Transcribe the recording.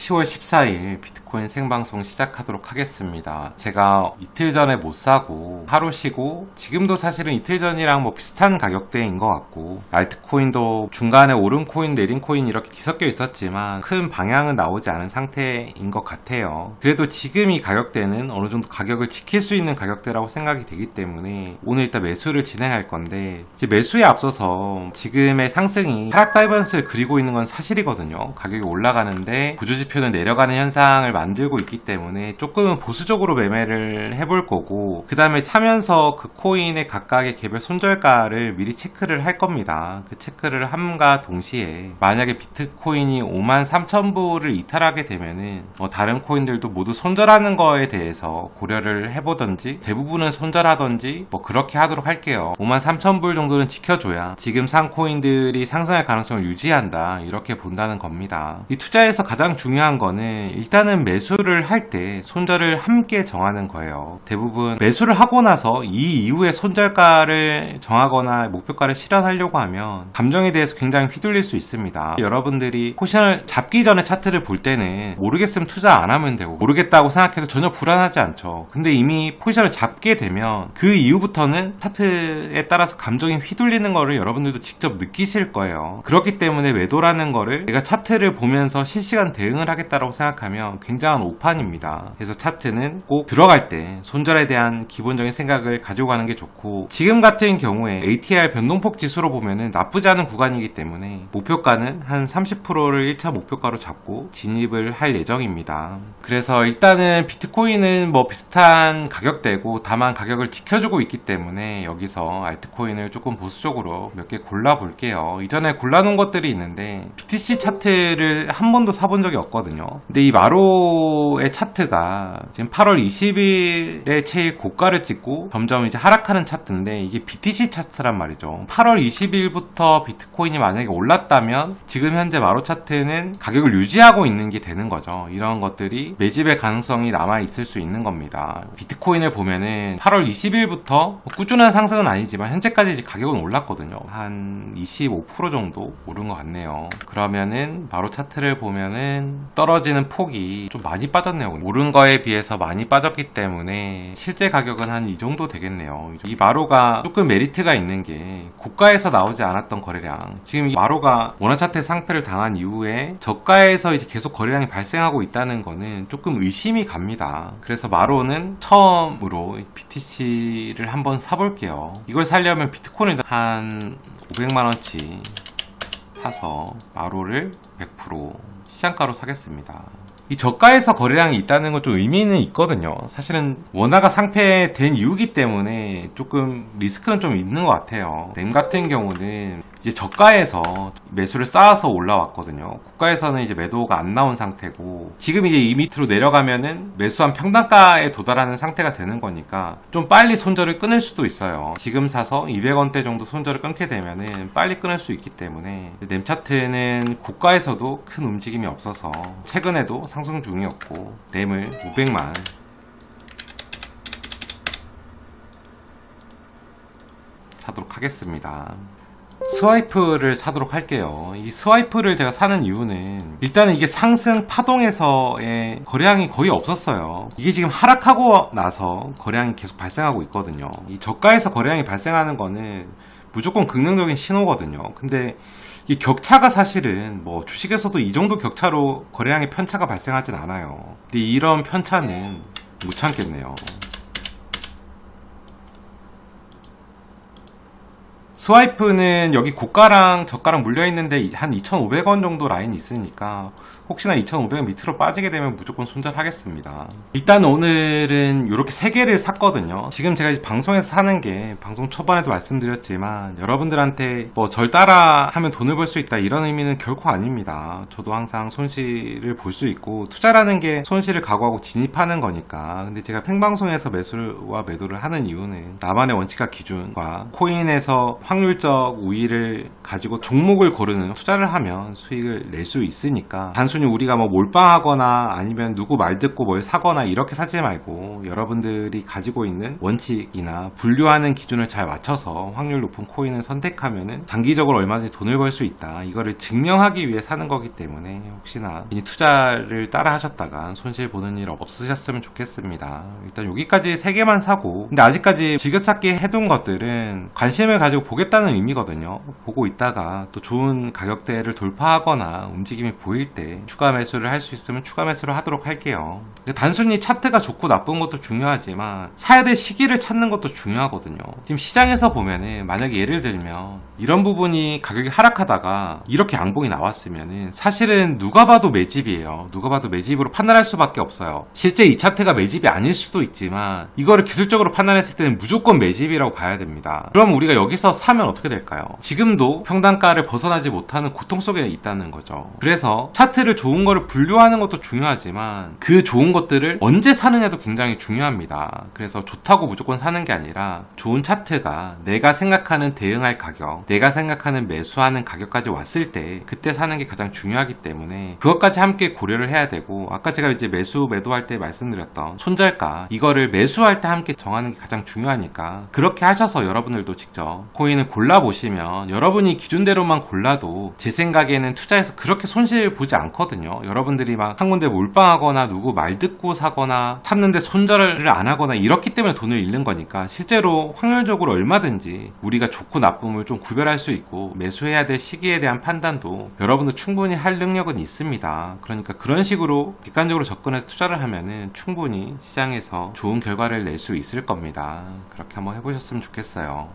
10월 14일 비트코인 생방송 시작하도록 하겠습니다. 제가 이틀 전에 못 사고 하루 쉬고 지금도 사실은 이틀 전이랑 뭐 비슷한 가격대인 것 같고 알트코인도 중간에 오른 코인 내린 코인 이렇게 뒤섞여 있었지만 큰 방향은 나오지 않은 상태인 것 같아요. 그래도 지금 이 가격대는 어느 정도 가격을 지킬 수 있는 가격대라고 생각이 되기 때문에 오늘 일단 매수를 진행할 건데, 이제 매수에 앞서서 지금의 상승이 하락 다이버런스를 그리고 있는 건 사실이거든요. 가격이 올라가는데 구조지표는 내려가는 현상을 만들고 있기 때문에 조금은 보수적으로 매매를 해볼 거고, 그 다음에 차면서 그 코인의 각각의 개별 손절가를 미리 체크를 할 겁니다. 그 체크를 함과 동시에 만약에 비트코인이 53,000불을 이탈하게 되면은 다른 코인들도 모두 손절하는 거에 대해서 고려를 해보던지 대부분은 손절하던지 뭐 그렇게 하도록 할게요. 53,000불 정도는 지켜줘야 지금 산 코인들이 상승할 가능성을 유지한다, 이렇게 본다는 겁니다. 이 투자에서 가장 중요한 거는 일단은 매수를 할 때 손절을 함께 정하는 거예요. 대부분 매수를 하고 나서 이 이후에 손절가를 정하거나 목표가를 실현하려고 하면 감정에 대해서 굉장히 휘둘릴 수 있습니다. 여러분들이 포지션을 잡기 전에 차트를 볼 때는 모르겠으면 투자 안 하면 되고, 모르겠다고 생각해도 전혀 불안하지 않죠. 근데 이미 포지션을 잡게 되면 그 이후부터는 차트에 따라서 감정이 휘둘리는 거를 여러분들도 직접 느끼실 거예요. 그렇기 때문에 매도라는 거를 내가 차트를 보면서 실시간 대응을 하겠다고 생각하면 굉장한 오판입니다. 그래서 차트는 꼭 들어갈 때 손절에 대한 기본적인 생각을 가지고 가는 게 좋고, 지금 같은 경우에 ATR 변동폭 지수로 보면은 나쁘지 않은 구간이기 때문에 목표가는 한 30%를 1차 목표가로 잡고 진입을 할 예정입니다. 그래서 일단은 비트코인은 뭐 비슷한 가격대고 다만 가격을 지켜주고 있기 때문에 여기서 알트코인을 조금 보수적으로 몇 개 골라볼게요. 이전에 골라놓은 것들이 있는데 BTC 차트를 한 번도 사본 적이 없거든요. 근데 이 마로의 차트가 지금 8월 20일에 제일 고가를 찍고 점점 이제 하락하는 차트인데, 이게 BTC 차트란 말이죠. 8월 20일부터 비트코인이 만약에 올랐다면 지금 현재 마로 차트는 가격을 유지하고 있는 게 되는 거죠. 이런 것들이 매집의 가능성이 남아있을 수 있는 겁니다. 비트코인을 보면은 8월 20일부터 꾸준한 상승은 아니지만 현재까지 이제 가격은 올랐거든요. 한 25% 정도 오른 것 같네요. 그러면은 마로 차트를 보면은 떨어지는 폭이 좀 많이 빠졌네요. 오른 거에 비해서 많이 빠졌기 때문에 실제 가격은 한 이 정도 되겠네요. 이 마로가 조금 메리트가 있는 게 고가에서 나오지 않았던 거래량, 지금 이 마로가 원화 차트 상패를 당한 이후에 저가에서 이제 계속 거래량이 발생하고 있다는 거는 조금 의심이 갑니다. 그래서 마로는 처음으로 BTC를 한번 사볼게요. 이걸 사려면 비트코인을 한 500만원치 사서 마로를 100% 시장가로 사겠습니다. 이 저가에서 거래량이 있다는 건 좀 의미는 있거든요. 사실은 원화가 상폐된 이유기 때문에 조금 리스크는 좀 있는 것 같아요. 램 같은 경우는 이제 저가에서 매수를 쌓아서 올라왔거든요. 고가에서는 이제 매도가 안 나온 상태고, 지금 이제 이 밑으로 내려가면은 매수한 평단가에 도달하는 상태가 되는 거니까 좀 빨리 손절을 끊을 수도 있어요. 지금 사서 200원대 정도 손절을 끊게 되면은 빨리 끊을 수 있기 때문에, 램 차트는 고가에서도 큰 움직임이 없어서 최근에도 상승 중이었고, 램을 500만 사도록 하겠습니다. 스와이프를 사도록 할게요. 이 스와이프를 제가 사는 이유는 일단은 이게 상승 파동에서의 거래량이 거의 없었어요. 이게 지금 하락하고 나서 거래량이 계속 발생하고 있거든요. 이 저가에서 거래량이 발생하는 거는 무조건 긍정적인 신호거든요. 근데 이 격차가 사실은 뭐 주식에서도 이 정도 격차로 거래량의 편차가 발생하진 않아요. 근데 이런 편차는 못 참겠네요. 스와이프는 여기 고가랑 저가랑 물려있는데 한 2,500원 정도 라인이 있으니까 혹시나 2,500원 밑으로 빠지게 되면 무조건 손절하겠습니다. 일단 오늘은 이렇게 3개를 샀거든요. 지금 제가 이제 방송에서 사는 게 방송 초반에도 말씀드렸지만 여러분들한테 뭐 절 따라 하면 돈을 벌 수 있다 이런 의미는 결코 아닙니다. 저도 항상 손실을 볼 수 있고, 투자라는 게 손실을 각오하고 진입하는 거니까. 근데 제가 생방송에서 매수와 매도를 하는 이유는 나만의 원칙과 기준과 코인에서 확률적 우위를 가지고 종목을 고르는 투자를 하면 수익을 낼 수 있으니까 단순히 우리가 뭐 몰빵하거나 아니면 누구 말 듣고 뭘 사거나 이렇게 사지 말고 여러분들이 가지고 있는 원칙이나 분류하는 기준을 잘 맞춰서 확률 높은 코인을 선택하면은 장기적으로 얼마든지 돈을 벌 수 있다. 이거를 증명하기 위해 사는 거기 때문에 혹시나 이 투자를 따라 하셨다가 손실 보는 일 없으셨으면 좋겠습니다. 일단 여기까지 3개만 사고, 근데 아직까지 즐겨찾기 해둔 것들은 관심을 가지고 보겠다는 의미거든요. 보고 있다가 또 좋은 가격대를 돌파하거나 움직임이 보일 때 추가 매수를 할 수 있으면 추가 매수를 하도록 할게요. 단순히 차트가 좋고 나쁜 것도 중요하지만 사야 될 시기를 찾는 것도 중요하거든요. 지금 시장에서 보면은 만약에 예를 들면 이런 부분이 가격이 하락하다가 이렇게 양봉이 나왔으면은 사실은 누가 봐도 매집이에요. 누가 봐도 매집으로 판단할 수밖에 없어요. 실제 이 차트가 매집이 아닐 수도 있지만 이거를 기술적으로 판단했을 때는 무조건 매집이라고 봐야 됩니다. 그럼 우리가 여기서 사면 어떻게 될까요? 지금도 평단가를 벗어나지 못하는 고통 속에 있다는 거죠. 그래서 차트를 좋은 거를 분류하는 것도 중요하지만 그 좋은 것들을 언제 사느냐도 굉장히 중요합니다. 그래서 좋다고 무조건 사는 게 아니라 좋은 차트가 내가 생각하는 대응할 가격, 내가 생각하는 매수하는 가격까지 왔을 때 그때 사는 게 가장 중요하기 때문에 그것까지 함께 고려를 해야 되고, 아까 제가 이제 매도할 때 말씀드렸던 손절가, 이거를 매수할 때 함께 정하는 게 가장 중요하니까 그렇게 하셔서 여러분들도 직접 코인을 골라보시면 여러분이 기준대로만 골라도 제 생각에는 투자해서 그렇게 손실 보지 않거든요. 여러분들이 막 한 군데 몰빵하거나 누구 말 듣고 사거나 샀는데 손절을 안 하거나 이렇기 때문에 돈을 잃는 거니까 실제로 확률적으로 얼마든지 우리가 좋고 나쁨을 좀 구별할 수 있고 매수해야 될 시기에 대한 판단도 여러분도 충분히 할 능력은 있습니다. 그러니까 그런 식으로 객관적으로 접근해서 투자를 하면은 충분히 시장에서 좋은 결과를 낼 수 있을 겁니다. 그렇게 한번 해보셨으면 좋겠어요.